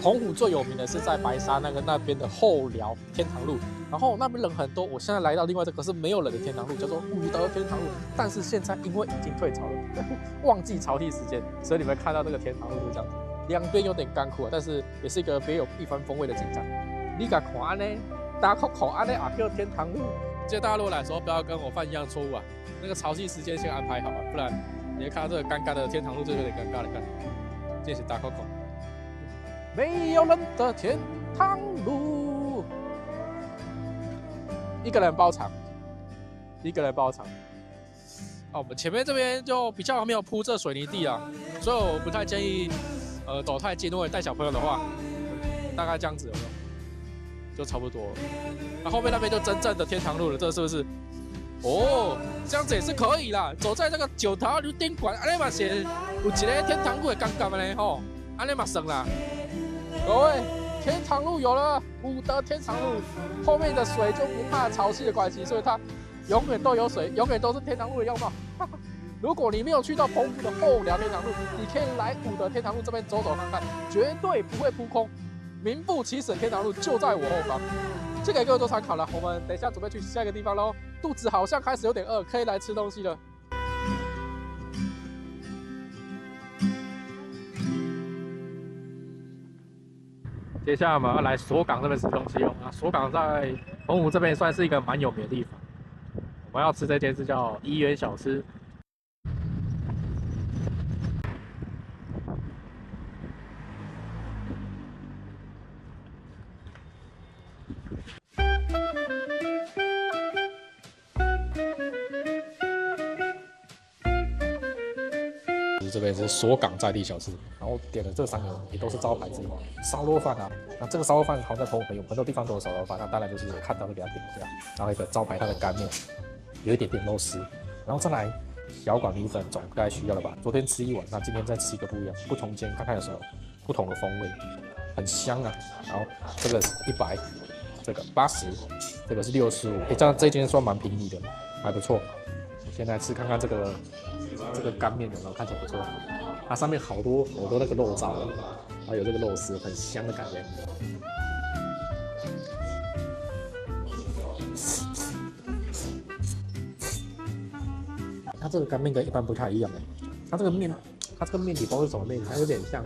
澎湖最有名的是在白沙那边的后寮天堂路，然后那边人很多。我现在来到另外这个是没有人的天堂路，叫做武德天堂路。但是现在因为已经退潮了，忘记潮汐时间，所以你们看到这个天堂路是这样子，两边有点干枯啊，但是也是一个别有一番风味的景象。你敢看安呢？大口口安呢啊叫天堂路。记得大家如果来的时候不要跟我犯一样错误啊，那个潮汐时间先安排好啊，不然你会看到这个尴尬的天堂路就有点尴尬了。看，这是大口口。没有人的天堂路，一个人包场，一个人包场。我们前面这边就比较没有铺这水泥地啊，所以我不太建议走太近。如果带小朋友的话，大概这样子有没有？就差不多了。那后面那边就真正的天堂路了，这是不是？哦，这样子也是可以啦。走在这个九桃旅店馆，安尼嘛是有一个天堂路的感觉呢吼，安尼嘛算啦。各位，天堂路有了，武德天堂路后面的水就不怕潮汐的关系，所以它永远都有水，永远都是天堂路的样貌。如果你没有去到澎湖的后寮天堂路，你可以来武德天堂路这边走走看看，绝对不会扑空。名副其实的天堂路就在我后方，这个给各位做参考了。我们等一下准备去下一个地方喽，肚子好像开始有点饿，可以来吃东西了。接下来我们要来锁港这边吃东西哦。锁港在澎湖这边算是一个蛮有名的地方。我们要吃这间是叫怡园小吃。这边是锁港在地小吃，然后点的这3个也都是招牌之一，烧肉饭啊。那这个烧肉饭好像在澎湖很多地方都有烧肉饭，那当然就是有看到就给它点一下。然后一个招牌它的干面，有一点点肉丝，然后再来小管米粉，总该需要了吧？昨天吃一碗，那今天再吃一个不一样，不同间看看有什么不同的风味，很香啊。然后这个100，这个80，这个是65，这样这间算蛮便宜的，还不错。先来吃看看这个干面有没有看起来不错，它上面好多那个肉燥，还有这个肉丝，很香的感觉。它这个干面跟一般不太一样它这个面体包是什么面？它有点像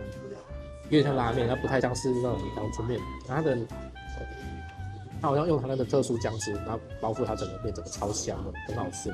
拉面，它不太像是那种阳春面。它好像用它那个特殊酱汁，然后包覆它整个面，整个超香的，很好吃。